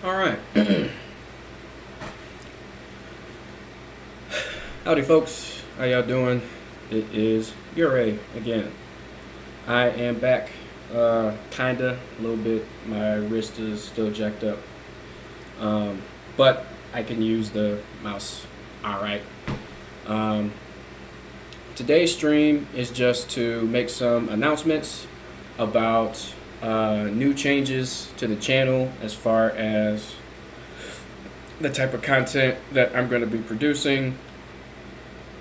All right. Howdy, folks. How y'all doing? It is Ure again. I am back. Kinda, a little bit. My wrist is still jacked up. But I can use the mouse. All right. Um, Today's stream is just to make some announcements about new changes to the channel as far as the type of content that I'm going to be producing,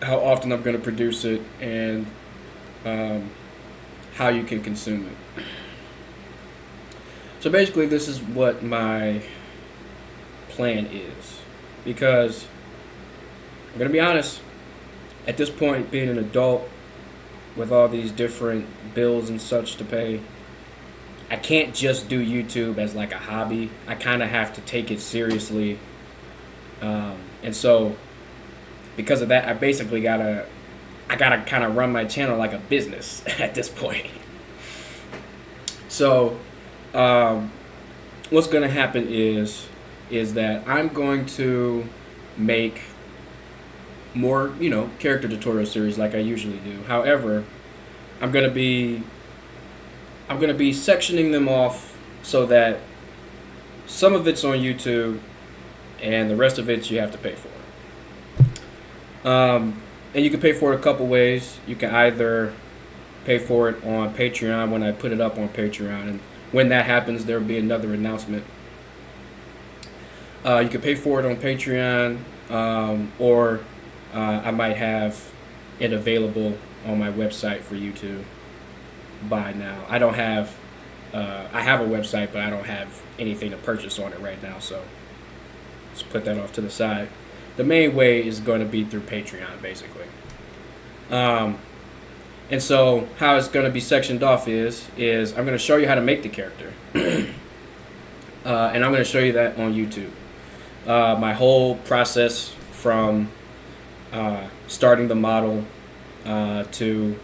how often I'm going to produce it, and how you can consume it. So basically, this is what my plan is. Because I'm going to be honest, at this point, being an adult with all these different bills and such to pay, I can't just do YouTube as like a hobby. I kind of have to take it seriously. And so because of that, I basically gotta kind of run my channel like a business at this point. So what's gonna happen is that I'm going to make more, character tutorial series like I usually do. However, I'm gonna be sectioning them off so that some of it's on YouTube and the rest of it you have to pay for. And you can pay for it a couple ways. You can either pay for it on Patreon when I put it up on Patreon, and when that happens, there will be another announcement. You can pay for it on Patreon, or I might have it available on my website for you to buy now. I don't have, I have a website, but I don't have anything to purchase on it right now, so let's put that off to the side. The main way is going to be through Patreon, basically. And so how it's going to be sectioned off is I'm going to show you how to make the character. And I'm going to show you that on YouTube. My whole process from starting the model to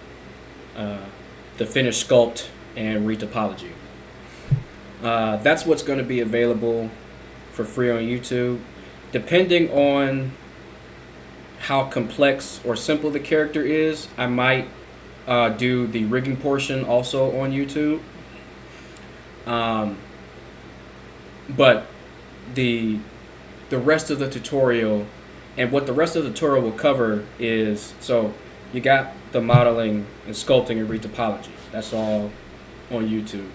the finished sculpt and retopology. That's what's going to be available for free on YouTube. Depending on how complex or simple the character is, I might do the rigging portion also on YouTube. But the rest of the tutorial, and what the rest of the tutorial will cover is, so you got the modeling and sculpting and retopology. That's all on YouTube.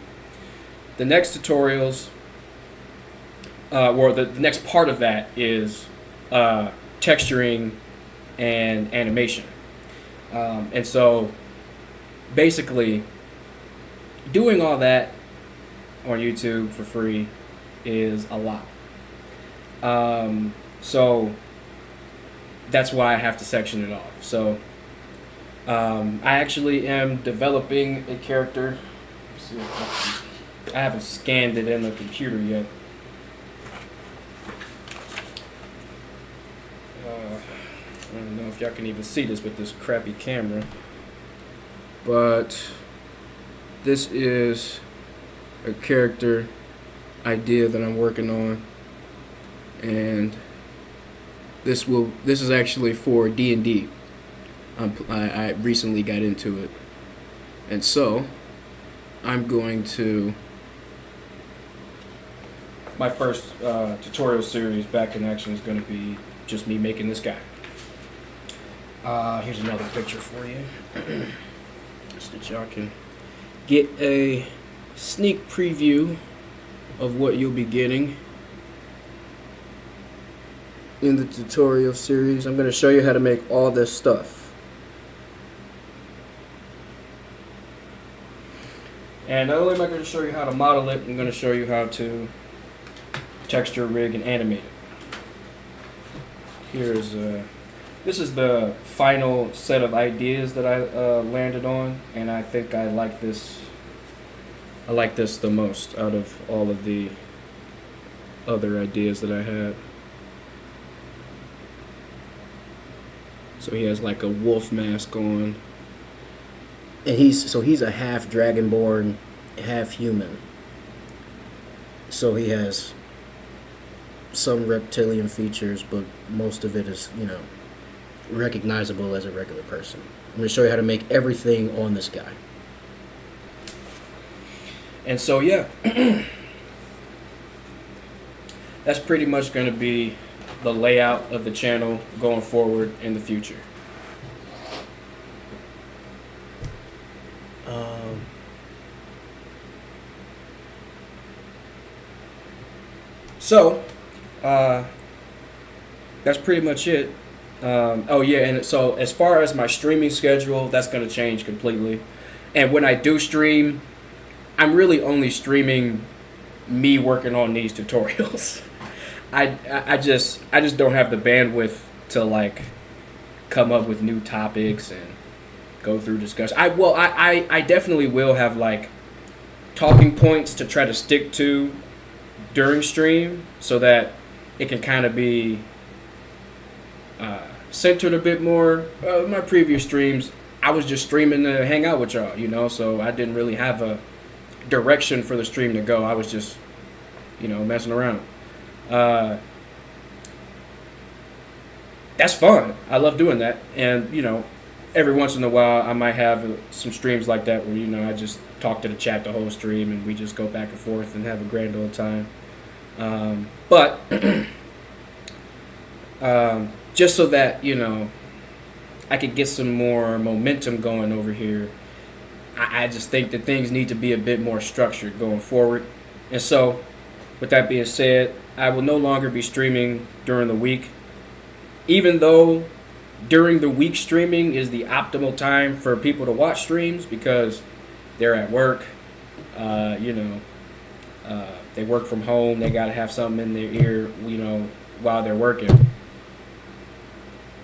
The next tutorials, or the next part of that is texturing and animation. And so basically doing all that on YouTube for free is a lot. So that's why I have to section it off. So I actually am developing a character. Let's see if I haven't scanned it in the computer yet. I don't know if y'all can even see this with this crappy camera, but this is a character idea that I'm working on, and this is actually for D&D. I recently got into it, and so I'm going to, my first tutorial series back in action is going to be just me making this guy. Here's another picture for you so that y'all can get a sneak preview of what you'll be getting in the tutorial series. I'm going to show you how to make all this stuff. And not only am I going to show you how to model it, I'm going to show you how to texture, rig, and animate it. Here's this is the final set of ideas that I landed on, and I think I like this the most out of all of the other ideas that I had. So he has like a wolf mask on, and he's a half dragonborn, half human. So he has some reptilian features, but most of it is, recognizable as a regular person. I'm going to show you how to make everything on this guy. And so, yeah, that's pretty much going to be the layout of the channel going forward in the future. So, that's pretty much it. Oh yeah, and so as far as my streaming schedule, that's going to change completely. And when I do stream, I'm really only streaming me working on these tutorials. I just don't have the bandwidth to like come up with new topics and go through discussion. I definitely will have like talking points to try to stick to during stream so that it can kind of be centered a bit more. My previous streams, I was just streaming to hang out with y'all, so I didn't really have a direction for the stream to go. I was just, messing around. That's fun. I love doing that. And, every once in a while I might have some streams like that where, I just talk to the chat the whole stream and we just go back and forth and have a grand old time. But just so that, I could get some more momentum going over here, I just think that things need to be a bit more structured going forward. And so, with that being said, I will no longer be streaming during the week, even though during the week streaming is the optimal time for people to watch streams because they're at work, they work from home, they got to have something in their ear, while they're working.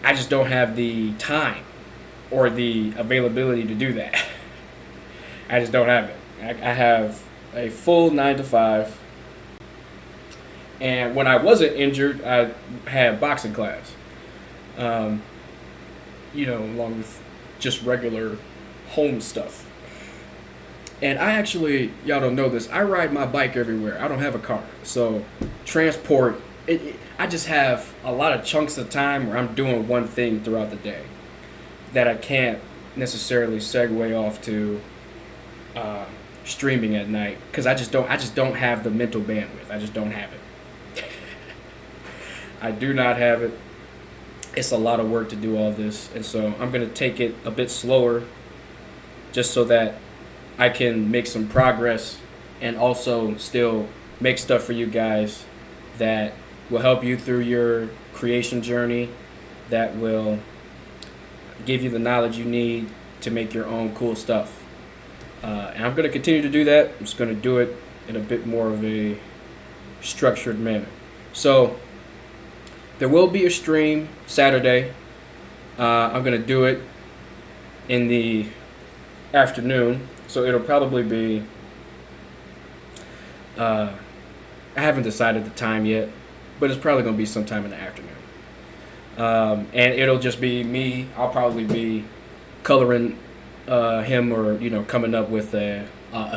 I just don't have the time or the availability to do that. I just don't have it. I have a full 9 to 5. And when I wasn't injured, I had boxing class. Along with just regular home stuff. And I actually, y'all don't know this, I ride my bike everywhere. I don't have a car. So transport, I just have a lot of chunks of time where I'm doing one thing throughout the day that I can't necessarily segue off to streaming at night because I just don't have the mental bandwidth. I just don't have it. I do not have it. It's a lot of work to do all this, and so I'm going to take it a bit slower just so that I can make some progress and also still make stuff for you guys that will help you through your creation journey, that will give you the knowledge you need to make your own cool stuff. And I'm going to continue to do that. I'm just going to do it in a bit more of a structured manner. So there will be a stream Saturday. I'm going to do it in the afternoon. So it'll probably be, I haven't decided the time yet, but it's probably going to be sometime in the afternoon. And it'll just be me. I'll probably be coloring him or, coming up with a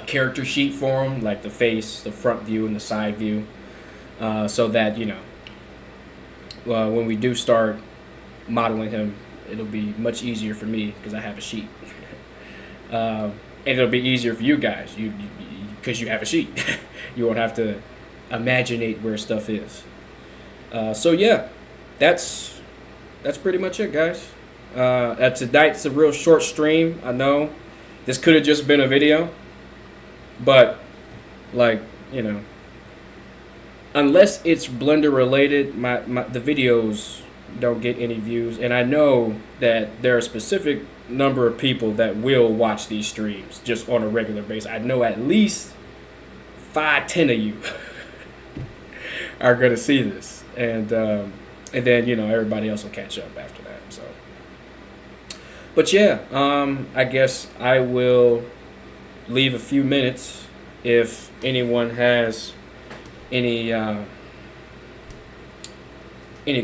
character sheet for him, like the face, the front view, and the side view. So that, when we do start modeling him, it'll be much easier for me because I have a sheet. And it'll be easier for you guys because you have a sheet. You won't have to imaginate where stuff is. So yeah, that's pretty much it, guys. Tonight's a real short stream. I know this could have just been a video, but unless it's Blender related, the videos don't get any views, and I know that there are a specific number of people that will watch these streams just on a regular basis. I know at least 5-10 of you are gonna see this, and then everybody else will catch up after that. So, but yeah, I guess I will leave a few minutes if anyone has any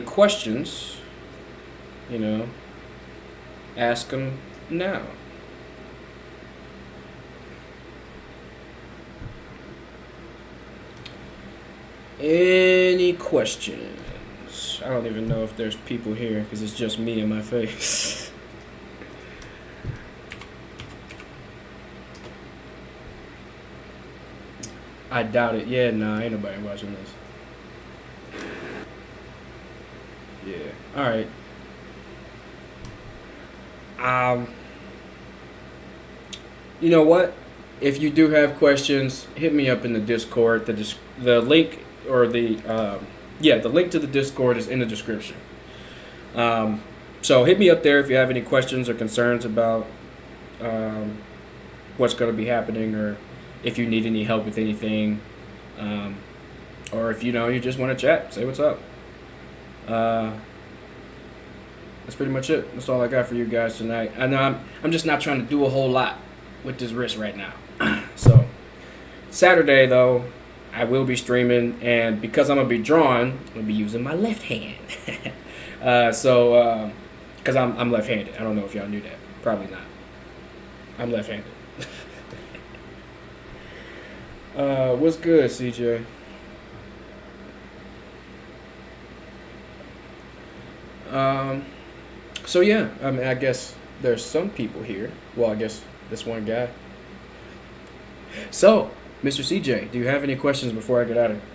questions. Ask them now. Any questions? I don't even know if there's people here because it's just me and my face. I doubt it. Yeah, nah, ain't nobody watching this. Yeah. All right. You know what? If you do have questions, hit me up in the Discord. The link or the link to the Discord is in the description. So hit me up there if you have any questions or concerns about what's going to be happening, or if you need any help with anything, or if you just want to chat, say what's up. That's pretty much it. That's all I got for you guys tonight. I know I'm just not trying to do a whole lot with this wrist right now. So Saturday though, I will be streaming, and because I'm gonna be drawing, I'm gonna be using my left hand. Because I'm left-handed. I don't know if y'all knew that. Probably not. I'm left-handed. What's good, CJ? So yeah, I mean, I guess there's some people here. Well, I guess this one guy. So, Mr. CJ, do you have any questions before I get out of here?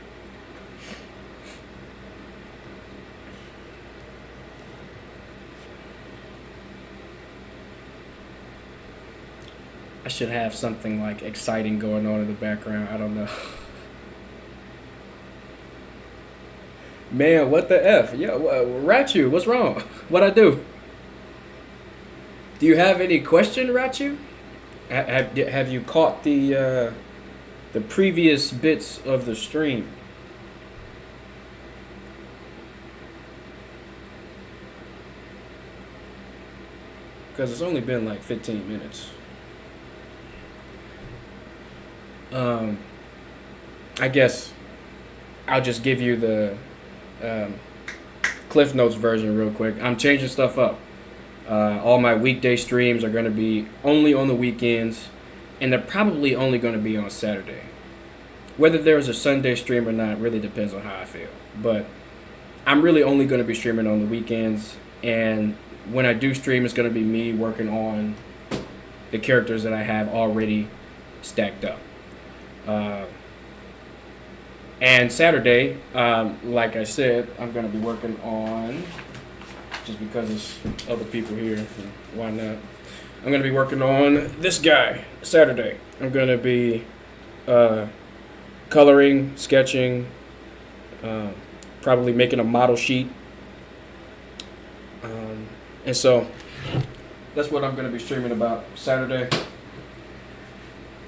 I should have something like exciting going on in the background. I don't know. Man, what the F? Yeah, Rachu, what's wrong? What'd I do? Do you have any question, Rachu? Have you caught the previous bits of the stream? Because it's only been like 15 minutes. I guess I'll just give you the Cliff Notes version real quick. I'm changing stuff up. All my weekday streams are going to be only on the weekends, and they're probably only going to be on Saturday. Whether there's a Sunday stream or not really depends on how I feel. But I'm really only going to be streaming on the weekends, and when I do stream, it's going to be me working on the characters that I have already stacked up. And Saturday, like I said, I'm going to be working on, just because there's other people here, why not? I'm going to be working on this guy Saturday. I'm going to be coloring, sketching, probably making a model sheet. And so that's what I'm going to be streaming about Saturday.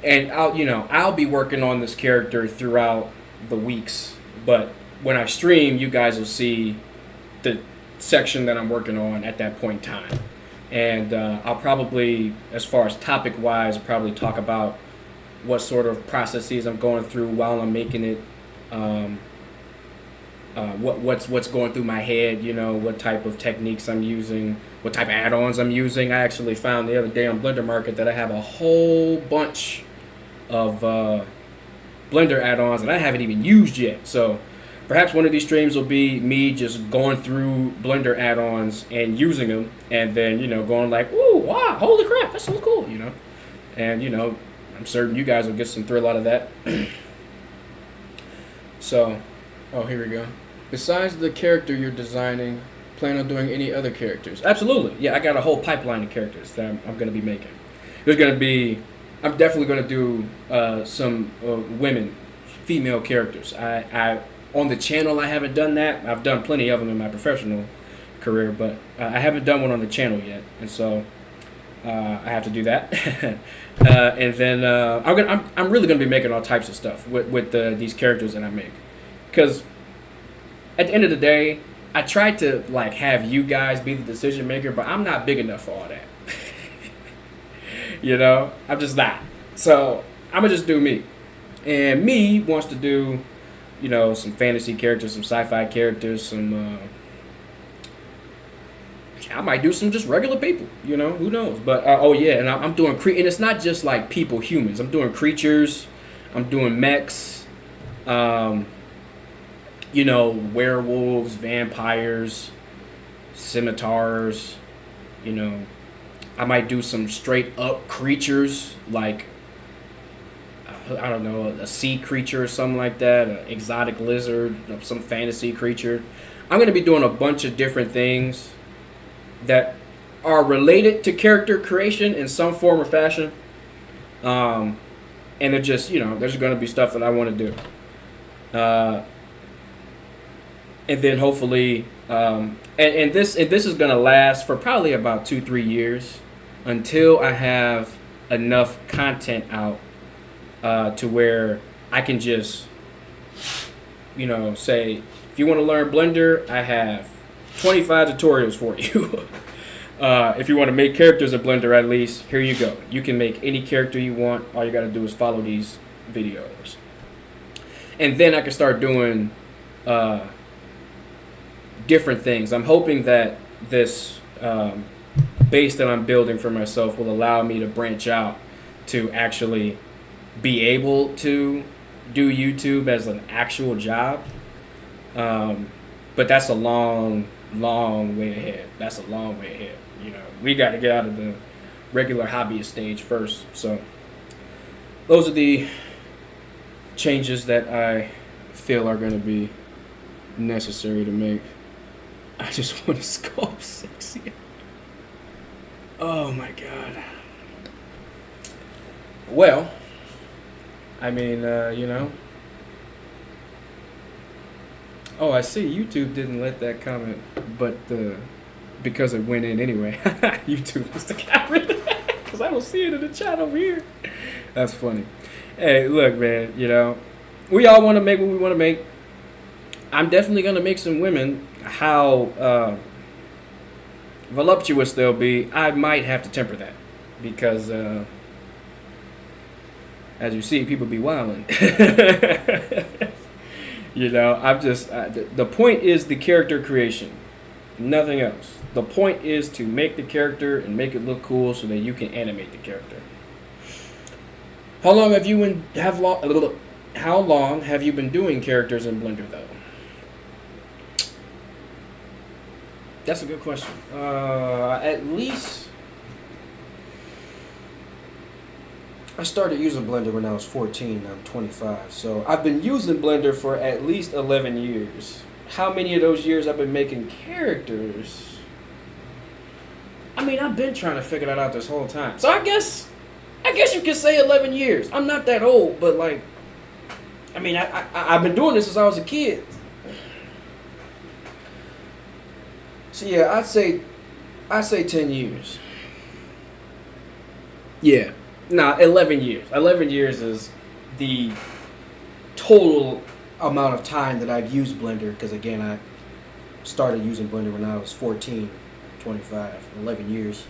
And I'll be working on this character throughout the weeks, but when I stream, you guys will see the section that I'm working on at that point in time. And I'll probably, as far as topic wise, probably talk about what sort of processes I'm going through while I'm making it, what's going through my head, what type of techniques I'm using, what type of add-ons I'm using. I actually found the other day on Blender Market that I have a whole bunch of Blender add-ons that I haven't even used yet. So perhaps one of these streams will be me just going through Blender add-ons and using them, and then going like, ooh, wow, holy crap, that's so cool, and I'm certain you guys will get some thrill out of that. So, here we go. Besides the character you're designing, plan on doing any other characters? Absolutely. Yeah, I got a whole pipeline of characters that I'm going to be making. I'm definitely going to do some women, female characters. I on the channel, I haven't done that. I've done plenty of them in my professional career, but I haven't done one on the channel yet, and so I have to do that. And then I'm really going to be making all types of stuff with these characters that I make, because at the end of the day, I tried to have you guys be the decision maker, but I'm not big enough for all that. I'm just not. So I'm gonna just do me, and me wants to do, some fantasy characters, some sci-fi characters, some. I might do some just regular people. Who knows? But and I'm doing and it's not just like people, humans. I'm doing creatures. I'm doing mechs. werewolves, vampires, scimitars. I might do some straight up creatures like, I don't know, a sea creature or something like that, an exotic lizard, some fantasy creature. I'm going to be doing a bunch of different things that are related to character creation in some form or fashion. And they're just, there's going to be stuff that I want to do. And then hopefully, and this is going to last for probably about 2-3 years until I have enough content out to where I can just, say, if you want to learn Blender, I have 25 tutorials for you. If you want to make characters in Blender, at least, here you go. You can make any character you want. All you got to do is follow these videos. And then I can start doing different things. I'm hoping that this base that I'm building for myself will allow me to branch out to actually be able to do YouTube as an actual job. But that's a long way ahead. That's a long way ahead. We got to get out of the regular hobbyist stage first. So those are the changes that I feel are going to be necessary to make. I just want to sculpt sexy. Oh my god. Well, I mean, Oh, I see. YouTube didn't let that comment, but because it went in anyway. YouTube must have got rid of that because I don't see it in the chat over here. That's funny. Hey, look, man. We all want to make what we want to make. I'm definitely gonna make some women. How voluptuous they'll be, I might have to temper that because, as you see, people be wilding. The point is the character creation, nothing else. The point is to make the character and make it look cool so that you can animate the character. How long have you been doing characters in Blender though? That's a good question. At least I started using Blender when I was 14. I'm 25. So I've been using Blender for at least 11 years. How many of those years I've been making characters? I mean, I've been trying to figure that out this whole time. So I guess you could say 11 years. I'm not that old, but I've been doing this since I was a kid. So yeah, I'd say 10 years. Yeah. 11 years. 11 years is the total amount of time that I've used Blender, because again, I started using Blender when I was 14, 25, 11 years.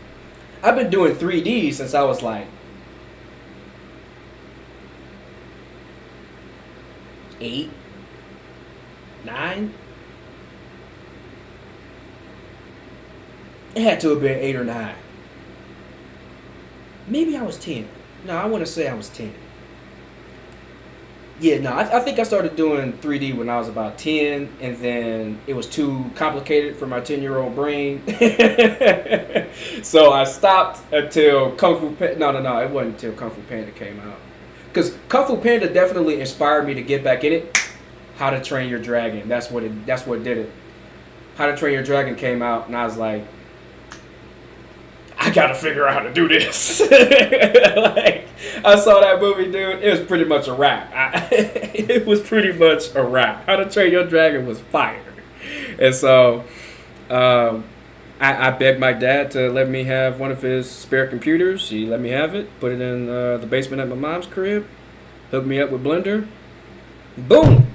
I've been doing 3D since I was like 8, 9. It had to have been 8 or 9. Maybe I was 10. No, I want to say I was 10. Yeah, no, I think I started doing 3D when I was about 10, and then it was too complicated for my 10-year-old brain. So I stopped until Kung Fu Panda. No, it wasn't until Kung Fu Panda came out. Because Kung Fu Panda definitely inspired me to get back in it. How to Train Your Dragon. That's what did it. How to Train Your Dragon came out, and I was like, I gotta figure out how to do this. I saw that movie, dude. It was pretty much a wrap. It was pretty much a wrap. How to Train Your Dragon was fire. And so I begged my dad to let me have one of his spare computers. He let me have it, put it in the basement at my mom's crib, hooked me up with Blender. Boom!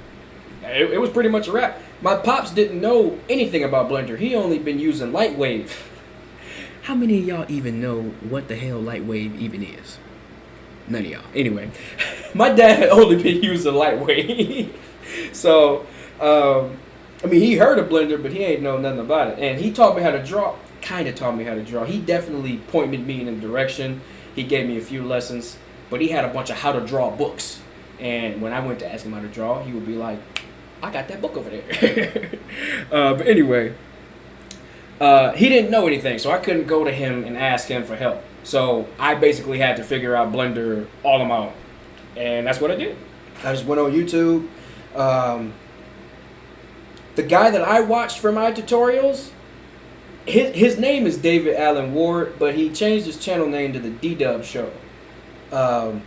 It was pretty much a wrap. My pops didn't know anything about Blender. He only been using Lightwave. How many of y'all even know what the hell Lightwave even is? None of y'all. Anyway, my dad had only been using Lightwave. So, he heard of Blender, but he ain't know nothing about it. And he taught me how to draw, kind of taught me how to draw. He definitely pointed me in a direction. He gave me a few lessons, but he had a bunch of how to draw books. And when I went to ask him how to draw, he would be like, I got that book over there. But anyway, he didn't know anything, so I couldn't go to him and ask him for help. So I basically had to figure out Blender all on my own, and that's what I did. I just went on YouTube. The guy that I watched for my tutorials, his name is David Allen Ward, but he changed his channel name to the D-Dub Show. But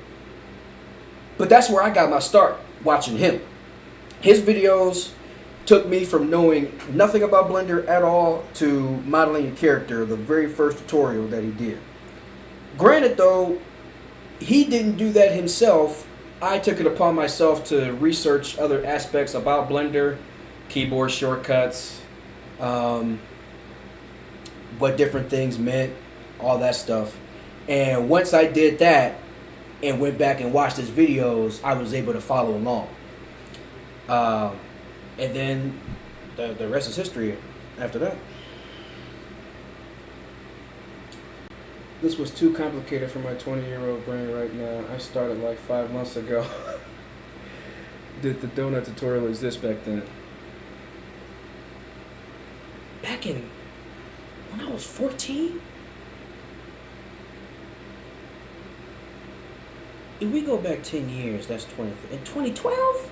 that's where I got my start, watching him. His videos took me from knowing nothing about Blender at all to modeling a character, the very first tutorial that he did. Granted though, he didn't do that himself. I took it upon myself to research other aspects about Blender, keyboard shortcuts, what different things meant, all that stuff. And once I did that and went back and watched his videos, I was able to follow along. And then the rest is history after that. This was too complicated for my 20-year-old brain right now. I started like 5 months ago. Did the donut tutorial exist back then? Back in, when I was 14? If we go back 10 years, that's 20. In 2012?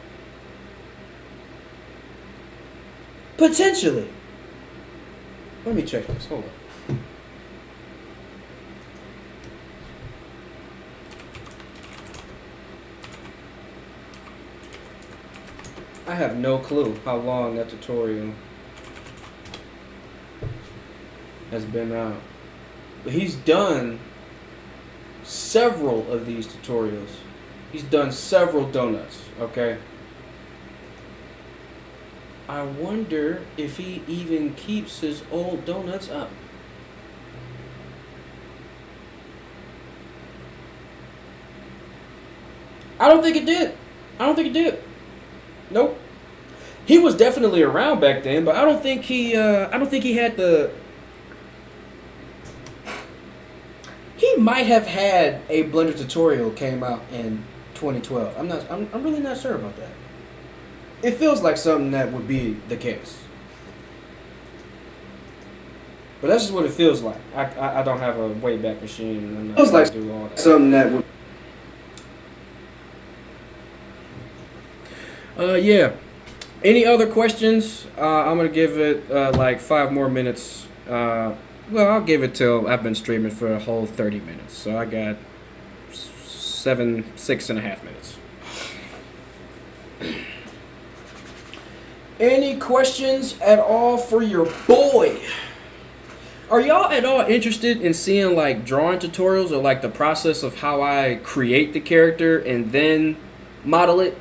Potentially. Let me check this. Hold on. I have no clue how long that tutorial has been out. But he's done several of these tutorials. He's done several donuts, okay? I wonder if he even keeps his old donuts up. I don't think it did. I don't think it did. Nope. He was definitely around back then, but I don't think he had the. He might have had a Blender tutorial came out in 2012. I'm really not sure about that. It feels like something that would be the case. But that's just what it feels like. I don't have a Wayback Machine, and I'm not Feels like do all that. something that would. Yeah. Any other questions? I'm gonna give it like 5 more minutes. Well, I'll give it till I've been streaming for a whole 30 minutes. So I got 6.5 minutes. Any questions at all for your boy? Are y'all at all interested in seeing like drawing tutorials or like the process of how I create the character and then model it?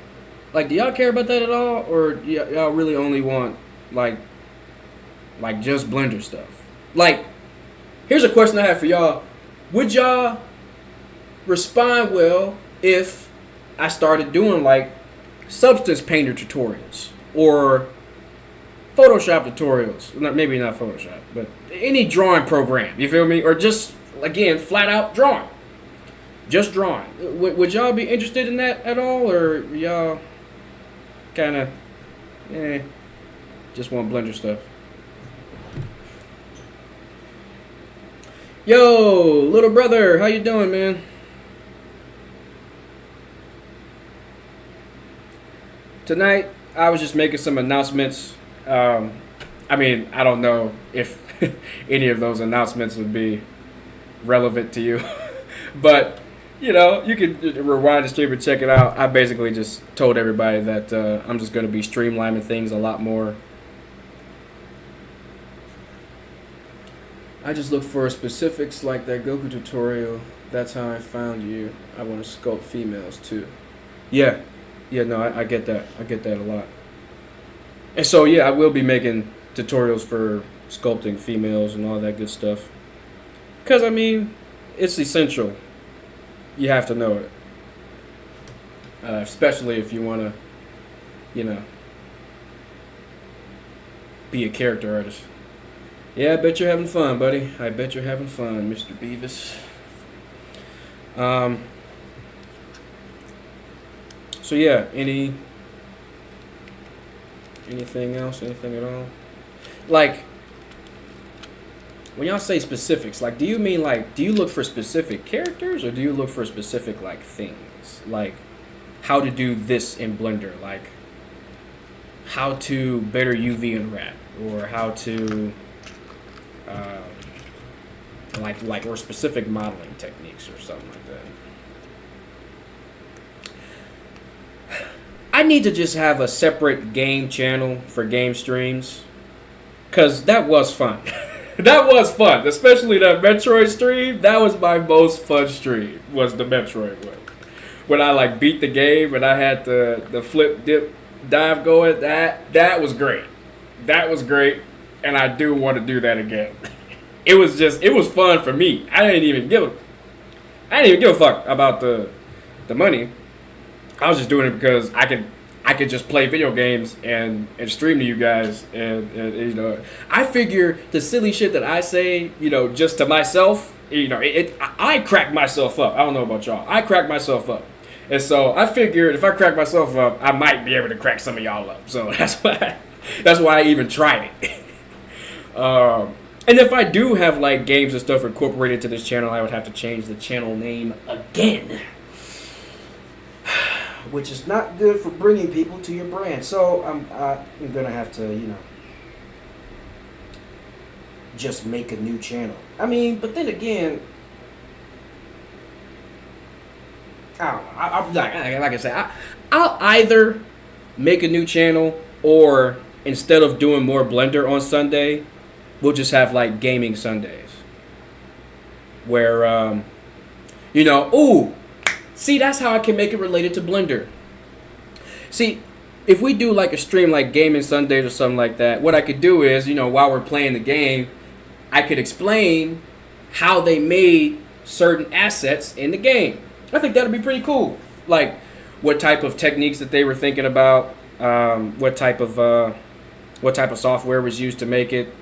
Like, do y'all care about that at all, or do y'all really only want like just Blender stuff? Like, here's a question I have for y'all: would y'all respond well if I started doing like Substance Painter tutorials or Photoshop tutorials? Maybe not Photoshop, but any drawing program. You feel me? Or just again, flat out drawing, just drawing. Would y'all be interested in that at all, or y'all kind of, just want Blender stuff? Yo, little brother, how you doing, man? Tonight, I was just making some announcements. I mean, I don't know if any of those announcements would be relevant to you, but you know, you can rewind the stream and check it out. I basically just told everybody that I'm just going to be streamlining things a lot more. I just look for specifics like that Goku tutorial. That's how I found you. I want to sculpt females too. Yeah, no, I get that. I get that a lot. And so, yeah, I will be making tutorials for sculpting females and all that good stuff. Because, I mean, it's essential. You have to know it. Especially if you want to, you know, be a character artist. Yeah, I bet you're having fun, buddy. I bet you're having fun, Mr. Beavis. So yeah, any Anything else? Anything at all? Like, when y'all say specifics, like, do you mean like, do you look for specific characters or do you look for specific like things? Like, how to do this in Blender, like how to better UV and wrap, or how to like or specific modeling techniques or something like that. I need to just have a separate game channel for game streams, cause that was fun. That was fun, especially that Metroid stream. That was my most fun stream. Was the Metroid one when I like beat the game and I had the flip dip dive going. That was great. That was great, and I do want to do that again. It was fun for me. I didn't even give a fuck about the money. I was just doing it because I could just play video games and stream to you guys, and you know, I figure the silly shit that I say, you know, just to myself, you know, I crack myself up. I don't know about y'all. I crack myself up. And so I figured if I crack myself up, I might be able to crack some of y'all up. So that's why I even tried it. And if I do have like games and stuff incorporated to this channel, I would have to change the channel name again, which is not good for bringing people to your brand. So I'm gonna have to, you know, just make a new channel. I mean, but then again, I don't know. Like I said, I'll either make a new channel, or instead of doing more Blender on Sunday, we'll just have like gaming Sundays, where you know, ooh, see, that's how I can make it related to Blender. See, if we do like a stream like Gaming Sundays or something like that, what I could do is, you know, while we're playing the game, I could explain how they made certain assets in the game. I think that'd be pretty cool. Like what type of techniques that they were thinking about, what type of software was used to make it,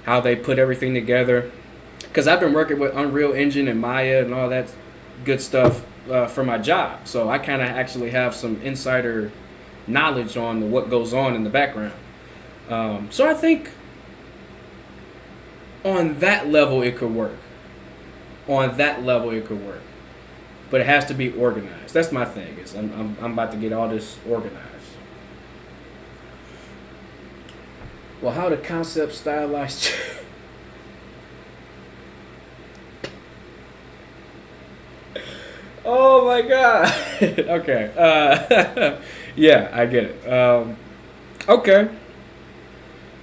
how they put everything together. Because I've been working with Unreal Engine and Maya and all that good stuff for my job, so I kind of actually have some insider knowledge on what goes on in the background. So I think on that level it could work. But it has to be organized. That's my thing. Is I'm about to get all this organized. Well, how the concept stylized. Oh my god. Okay. Yeah, I get it. Okay.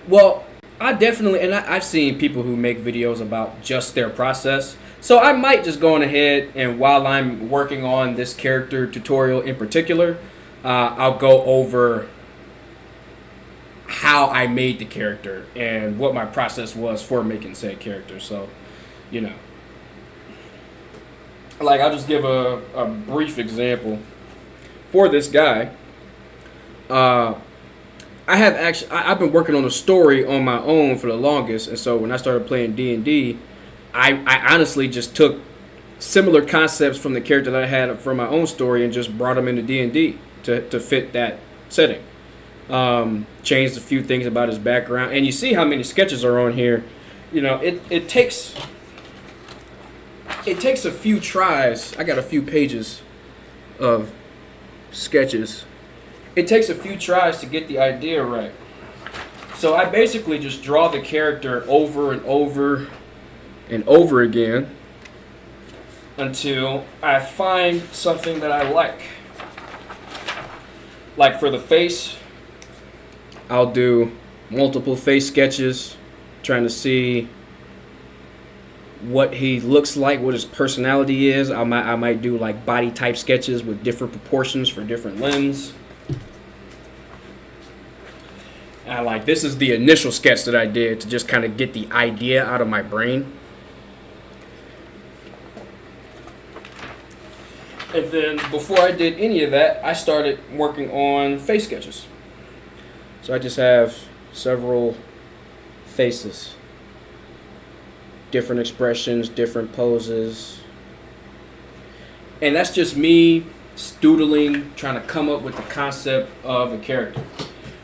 Well, I definitely, and I've seen people who make videos about just their process. So I might just go on ahead, and while I'm working on this character tutorial in particular, I'll go over how I made the character and what my process was for making said character. So, you know, like I'll just give a brief example for this guy. I've been working on a story on my own for the longest, and so when I started playing D&D, I honestly just took similar concepts from the character that I had for my own story and just brought them into D&D to fit that setting. Changed a few things about his background, and you see how many sketches are on here. You know, it takes a few tries. I got a few pages of sketches. It takes a few tries to get the idea right. So I basically just draw the character over and over and over again until I find something that I like. Like for the face, I'll do multiple face sketches, trying to see what he looks like, what his personality is. I might do like body type sketches with different proportions for different limbs. This is the initial sketch that I did to just kind of get the idea out of my brain. And then before I did any of that, I started working on face sketches. So I just have several faces, different expressions, different poses. And that's just me stoodling, trying to come up with the concept of a character.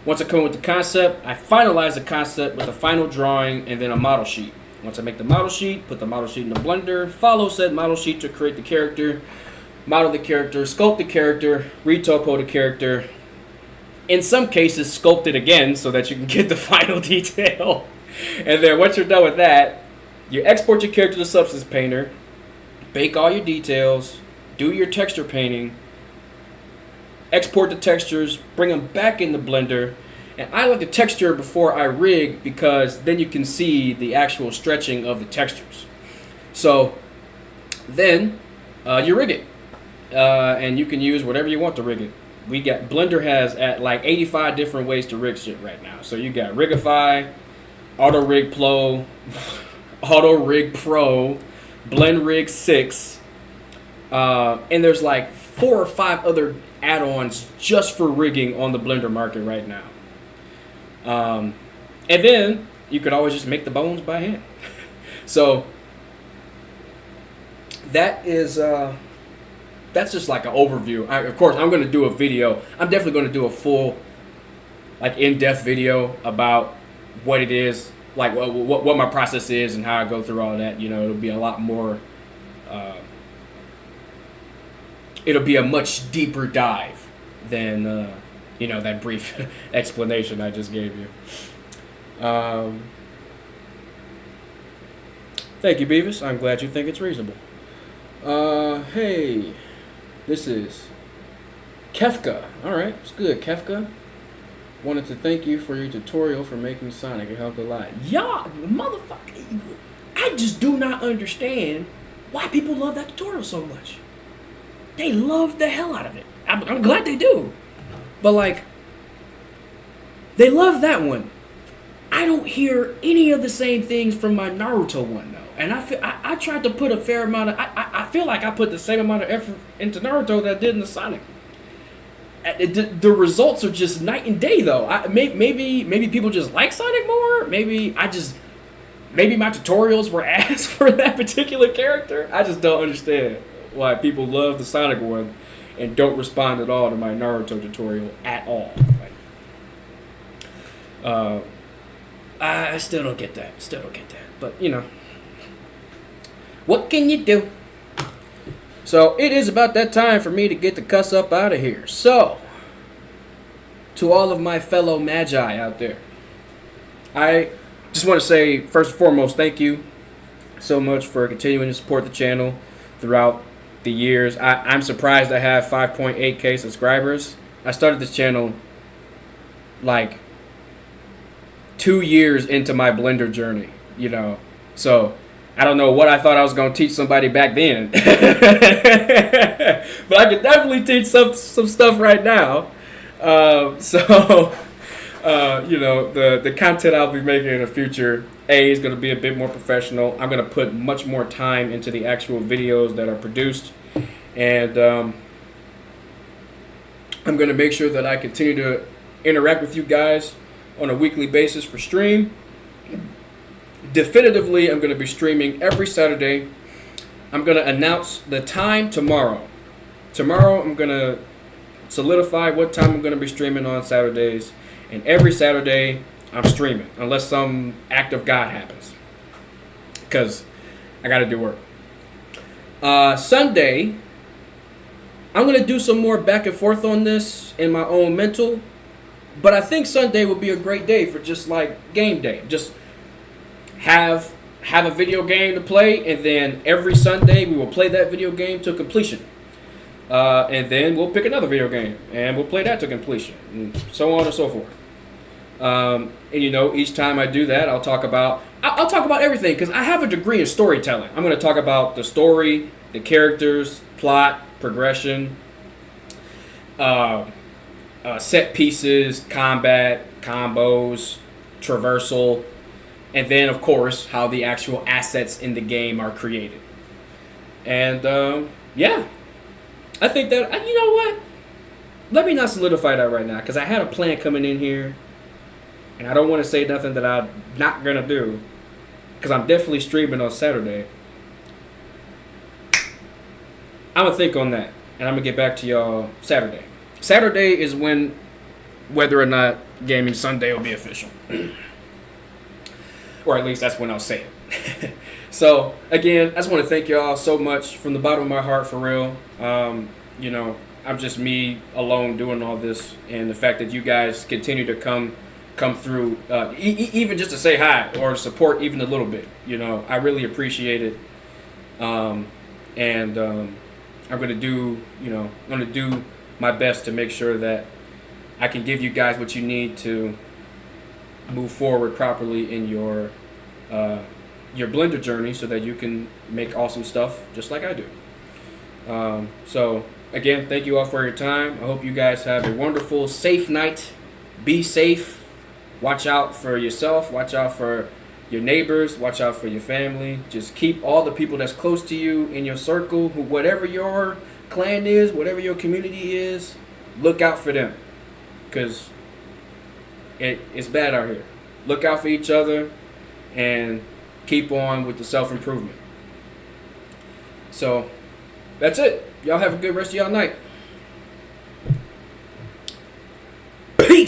Once I come up with the concept, I finalize the concept with a final drawing and then a model sheet. Once I make the model sheet, put the model sheet in the blender, follow said model sheet to create the character, model the character, sculpt the character, retopo the character. In some cases, sculpt it again so that you can get the final detail. And then once you're done with that, you export your character to Substance Painter, bake all your details, do your texture painting, export the textures, bring them back in the blender. And I like the texture before I rig because then you can see the actual stretching of the textures. So then you rig it. And you can use whatever you want to rig it. Blender has at like 85 different ways to rig shit right now. So you got Rigify, Auto Rig Pro, Auto Rig Pro, Blend Rig 6, and there's like 4 or 5 other add-ons just for rigging on the Blender market right now. And then you could always just make the bones by hand. So that is that's just like an overview. Of course, I'm going to do a video. I'm definitely going to do a full, like, in-depth video about what it is, like what my process is and how I go through all that. You know, it'll be a lot more. It'll be a much deeper dive than you know, that brief explanation I just gave you. Thank you, Beavis. I'm glad you think it's reasonable. Hey. This is Kefka. Alright, it's good, Kefka. Wanted to thank you for your tutorial for making Sonic. It helped a lot. Y'all, motherfucker, I just do not understand why people love that tutorial so much. They love the hell out of it. I'm glad they do. But, like, they love that one. I don't hear any of the same things from my Naruto one, though. And I tried to put a fair amount of... I feel like I put the same amount of effort into Naruto that I did in the Sonic. The results are just night and day, though. Maybe people just like Sonic more. Maybe my tutorials were ass for that particular character. I just don't understand why people love the Sonic one and don't respond at all to my Naruto tutorial at all. I still don't get that. But, you know. What can you do? So, it is about that time for me to get the cuss up out of here. So, to all of my fellow magi out there, I just want to say, first and foremost, thank you so much for continuing to support the channel throughout the years. I'm surprised I have 5.8k subscribers. I started this channel like 2 years into my Blender journey, you know. So I don't know what I thought I was going to teach somebody back then. But I could definitely teach some stuff right now. You know, the content I'll be making in the future, is going to be a bit more professional. I'm going to put much more time into the actual videos that are produced. And I'm going to make sure that I continue to interact with you guys on a weekly basis for stream. Definitively, I'm going to be streaming every Saturday. I'm going to announce the time tomorrow. Tomorrow, I'm going to solidify what time I'm going to be streaming on Saturdays. And every Saturday, I'm streaming, unless some act of God happens. Because I got to do work. Sunday, I'm going to do some more back and forth on this in my own mental. But I think Sunday will be a great day for just like game day. Just have a video game to play, and then every Sunday we will play that video game to completion. And then we'll pick another video game, and we'll play that to completion, and so on and so forth. And you know, each time I do that, I'll talk about everything, because I have a degree in storytelling. I'm going to talk about the story, the characters, plot, progression, set pieces, combat, combos, traversal, and then, of course, how the actual assets in the game are created. And, yeah. I think that, you know what? Let me not solidify that right now, because I had a plan coming in here, and I don't want to say nothing that I'm not going to do, because I'm definitely streaming on Saturday. I'm going to think on that, and I'm going to get back to y'all Saturday. Saturday is when whether or not Gaming Sunday will be official. Or at least that's when I'll say it. So, again, I just want to thank y'all so much from the bottom of my heart, for real. I'm just me alone doing all this, and the fact that you guys continue to come through, even just to say hi or support even a little bit. I really appreciate it. I'm gonna do my best to make sure that I can give you guys what you need to move forward properly in your Blender journey, so that you can make awesome stuff just like I do. So again, thank you all for your time. I hope you guys have a wonderful, safe night. Be safe. Watch out for yourself. Watch out for your neighbors. Watch out for your family. Just keep all the people that's close to you in your circle, whatever your clan is, whatever your community is, look out for them, because it's bad out here. Look out for each other and keep on with the self-improvement. So that's it. Y'all have a good rest of y'all night.